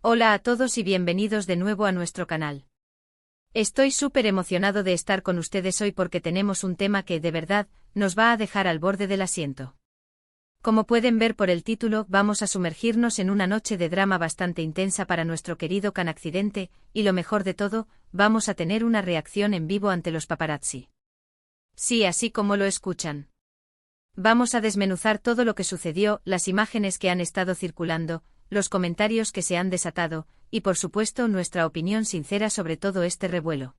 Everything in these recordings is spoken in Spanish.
Hola a todos y bienvenidos de nuevo a nuestro canal. Estoy súper emocionado de estar con ustedes hoy porque tenemos un tema que, de verdad, nos va a dejar al borde del asiento. Como pueden ver por el título, vamos a sumergirnos en una noche de drama bastante intensa para nuestro querido Can Accidente, y lo mejor de todo, vamos a tener una reacción en vivo ante los paparazzi. Sí, así como lo escuchan. Vamos a desmenuzar todo lo que sucedió, las imágenes que han estado circulando, los comentarios que se han desatado, y por supuesto nuestra opinión sincera sobre todo este revuelo.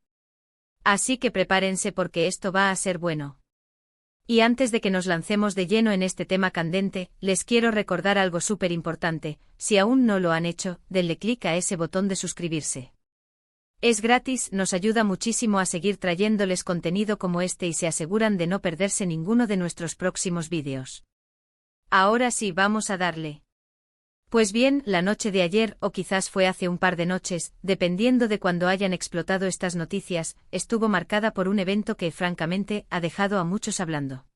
Así que prepárense porque esto va a ser bueno. Y antes de que nos lancemos de lleno en este tema candente, les quiero recordar algo súper importante: si aún no lo han hecho, denle clic a ese botón de suscribirse. Es gratis, nos ayuda muchísimo a seguir trayéndoles contenido como este y se aseguran de no perderse ninguno de nuestros próximos vídeos. Ahora sí, vamos a darle. Pues bien, la noche de ayer, o quizás fue hace un par de noches, dependiendo de cuándo hayan explotado estas noticias, estuvo marcada por un evento que, francamente, ha dejado a muchos hablando.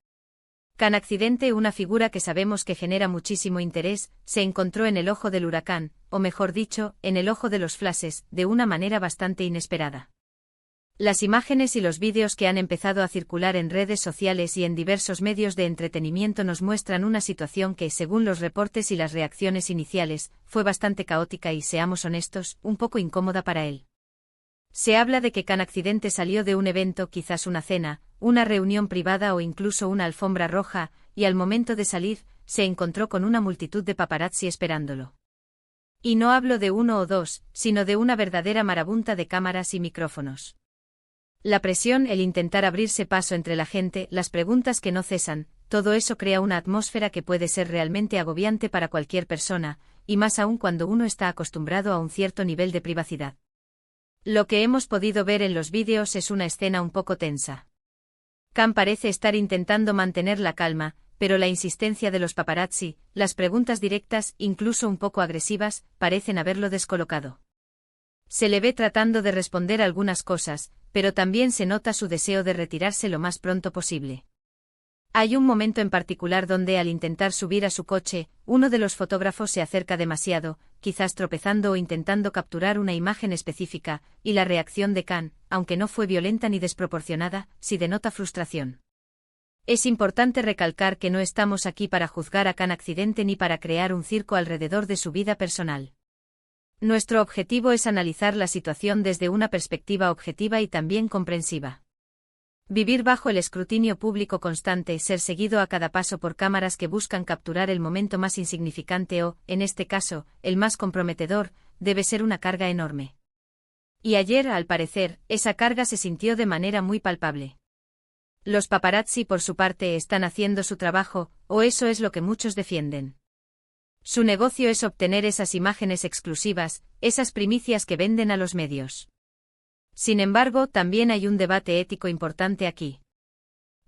Can Accidente, una figura que sabemos que genera muchísimo interés, se encontró en el ojo del huracán, o mejor dicho, en el ojo de los flashes, de una manera bastante inesperada. Las imágenes y los vídeos que han empezado a circular en redes sociales y en diversos medios de entretenimiento nos muestran una situación que, según los reportes y las reacciones iniciales, fue bastante caótica y, seamos honestos, un poco incómoda para él. Se habla de que Can Accidente salió de un evento, quizás una cena, una reunión privada o incluso una alfombra roja, y al momento de salir, se encontró con una multitud de paparazzi esperándolo. Y no hablo de uno o dos, sino de una verdadera marabunta de cámaras y micrófonos. La presión, el intentar abrirse paso entre la gente, las preguntas que no cesan, todo eso crea una atmósfera que puede ser realmente agobiante para cualquier persona, y más aún cuando uno está acostumbrado a un cierto nivel de privacidad. Lo que hemos podido ver en los vídeos es una escena un poco tensa. Can parece estar intentando mantener la calma, pero la insistencia de los paparazzi, las preguntas directas, incluso un poco agresivas, parecen haberlo descolocado. Se le ve tratando de responder algunas cosas, pero también se nota su deseo de retirarse lo más pronto posible. Hay un momento en particular donde, al intentar subir a su coche, uno de los fotógrafos se acerca demasiado, quizás tropezando o intentando capturar una imagen específica, y la reacción de Can, aunque no fue violenta ni desproporcionada, sí denota frustración. Es importante recalcar que no estamos aquí para juzgar a Can Accidente ni para crear un circo alrededor de su vida personal. Nuestro objetivo es analizar la situación desde una perspectiva objetiva y también comprensiva. Vivir bajo el escrutinio público constante, ser seguido a cada paso por cámaras que buscan capturar el momento más insignificante o, en este caso, el más comprometedor, debe ser una carga enorme. Y ayer, al parecer, esa carga se sintió de manera muy palpable. Los paparazzi, por su parte, están haciendo su trabajo, o eso es lo que muchos defienden. Su negocio es obtener esas imágenes exclusivas, esas primicias que venden a los medios. Sin embargo, también hay un debate ético importante aquí.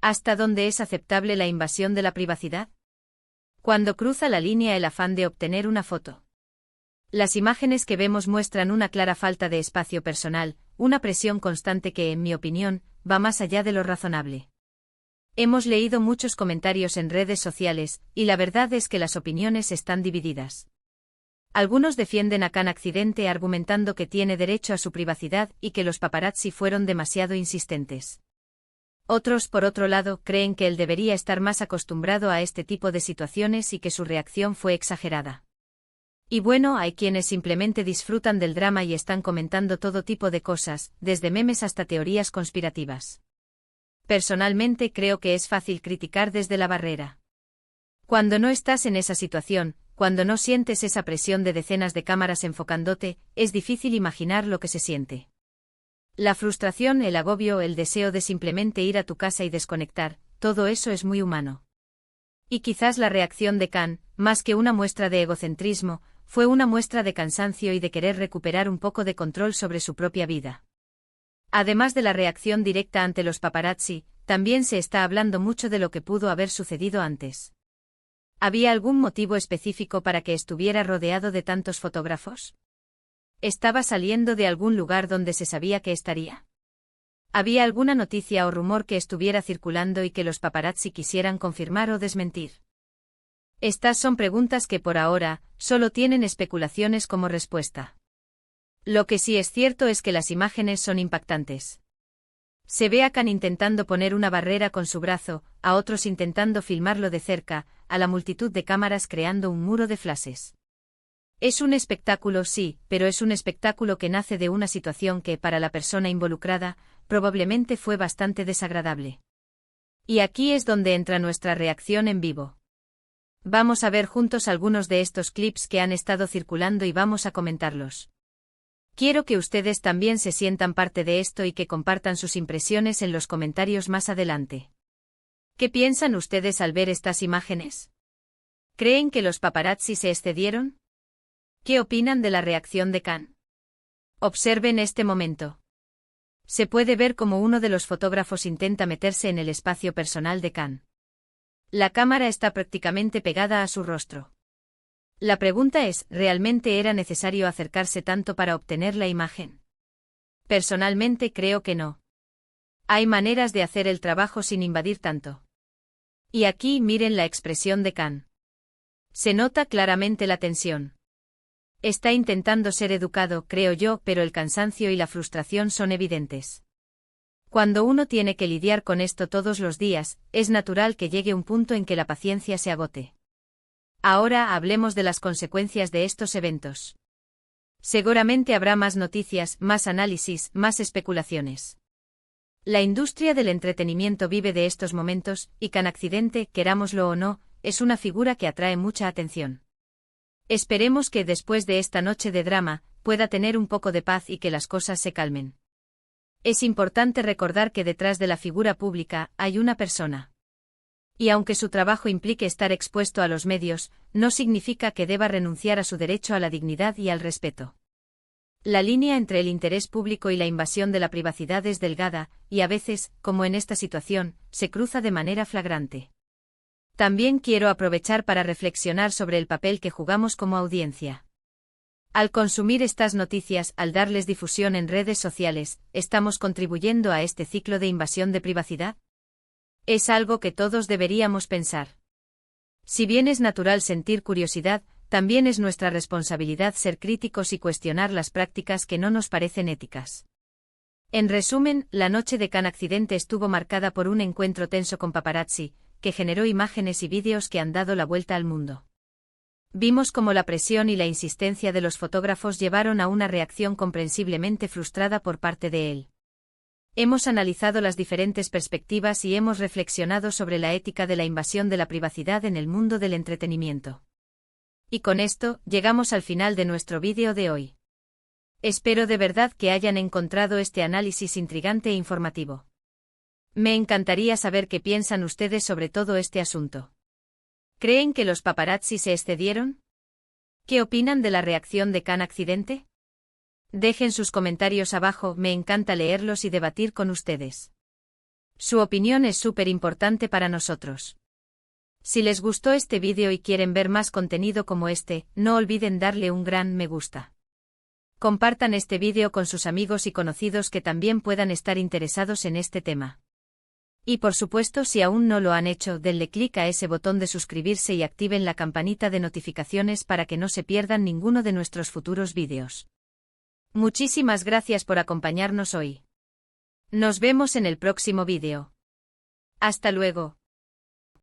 ¿Hasta dónde es aceptable la invasión de la privacidad? ¿Cuándo cruza la línea el afán de obtener una foto? Las imágenes que vemos muestran una clara falta de espacio personal, una presión constante que, en mi opinión, va más allá de lo razonable. Hemos leído muchos comentarios en redes sociales, y la verdad es que las opiniones están divididas. Algunos defienden a Can Accidente argumentando que tiene derecho a su privacidad y que los paparazzi fueron demasiado insistentes. Otros, por otro lado, creen que él debería estar más acostumbrado a este tipo de situaciones y que su reacción fue exagerada. Y bueno, hay quienes simplemente disfrutan del drama y están comentando todo tipo de cosas, desde memes hasta teorías conspirativas. Personalmente creo que es fácil criticar desde la barrera. Cuando no estás en esa situación, cuando no sientes esa presión de decenas de cámaras enfocándote, es difícil imaginar lo que se siente. La frustración, el agobio, el deseo de simplemente ir a tu casa y desconectar, todo eso es muy humano. Y quizás la reacción de Can, más que una muestra de egocentrismo, fue una muestra de cansancio y de querer recuperar un poco de control sobre su propia vida. Además de la reacción directa ante los paparazzi, también se está hablando mucho de lo que pudo haber sucedido antes. ¿Había algún motivo específico para que estuviera rodeado de tantos fotógrafos? ¿Estaba saliendo de algún lugar donde se sabía que estaría? ¿Había alguna noticia o rumor que estuviera circulando y que los paparazzi quisieran confirmar o desmentir? Estas son preguntas que por ahora, solo tienen especulaciones como respuesta. Lo que sí es cierto es que las imágenes son impactantes. Se ve a Khan intentando poner una barrera con su brazo, a otros intentando filmarlo de cerca, a la multitud de cámaras creando un muro de flashes. Es un espectáculo, sí, pero es un espectáculo que nace de una situación que, para la persona involucrada, probablemente fue bastante desagradable. Y aquí es donde entra nuestra reacción en vivo. Vamos a ver juntos algunos de estos clips que han estado circulando y vamos a comentarlos. Quiero que ustedes también se sientan parte de esto y que compartan sus impresiones en los comentarios más adelante. ¿Qué piensan ustedes al ver estas imágenes? ¿Creen que los paparazzi se excedieron? ¿Qué opinan de la reacción de Khan? Observen este momento. Se puede ver cómo uno de los fotógrafos intenta meterse en el espacio personal de Khan. La cámara está prácticamente pegada a su rostro. La pregunta es, ¿realmente era necesario acercarse tanto para obtener la imagen? Personalmente creo que no. Hay maneras de hacer el trabajo sin invadir tanto. Y aquí miren la expresión de Khan. Se nota claramente la tensión. Está intentando ser educado, creo yo, pero el cansancio y la frustración son evidentes. Cuando uno tiene que lidiar con esto todos los días, es natural que llegue un punto en que la paciencia se agote. Ahora hablemos de las consecuencias de estos eventos. Seguramente habrá más noticias, más análisis, más especulaciones. La industria del entretenimiento vive de estos momentos, y Khan Accidente, querámoslo o no, es una figura que atrae mucha atención. Esperemos que después de esta noche de drama, pueda tener un poco de paz y que las cosas se calmen. Es importante recordar que detrás de la figura pública hay una persona. Y aunque su trabajo implique estar expuesto a los medios, no significa que deba renunciar a su derecho a la dignidad y al respeto. La línea entre el interés público y la invasión de la privacidad es delgada, y a veces, como en esta situación, se cruza de manera flagrante. También quiero aprovechar para reflexionar sobre el papel que jugamos como audiencia. Al consumir estas noticias, al darles difusión en redes sociales, ¿estamos contribuyendo a este ciclo de invasión de privacidad? Es algo que todos deberíamos pensar. Si bien es natural sentir curiosidad, también es nuestra responsabilidad ser críticos y cuestionar las prácticas que no nos parecen éticas. En resumen, la noche de Khan Accidente estuvo marcada por un encuentro tenso con paparazzi, que generó imágenes y vídeos que han dado la vuelta al mundo. Vimos cómo la presión y la insistencia de los fotógrafos llevaron a una reacción comprensiblemente frustrada por parte de él. Hemos analizado las diferentes perspectivas y hemos reflexionado sobre la ética de la invasión de la privacidad en el mundo del entretenimiento. Y con esto, llegamos al final de nuestro vídeo de hoy. Espero de verdad que hayan encontrado este análisis intrigante e informativo. Me encantaría saber qué piensan ustedes sobre todo este asunto. ¿Creen que los paparazzi se excedieron? ¿Qué opinan de la reacción de Khan Accidente? Dejen sus comentarios abajo, me encanta leerlos y debatir con ustedes. Su opinión es súper importante para nosotros. Si les gustó este vídeo y quieren ver más contenido como este, no olviden darle un gran me gusta. Compartan este vídeo con sus amigos y conocidos que también puedan estar interesados en este tema. Y por supuesto, si aún no lo han hecho, denle clic a ese botón de suscribirse y activen la campanita de notificaciones para que no se pierdan ninguno de nuestros futuros vídeos. Muchísimas gracias por acompañarnos hoy. Nos vemos en el próximo vídeo. Hasta luego.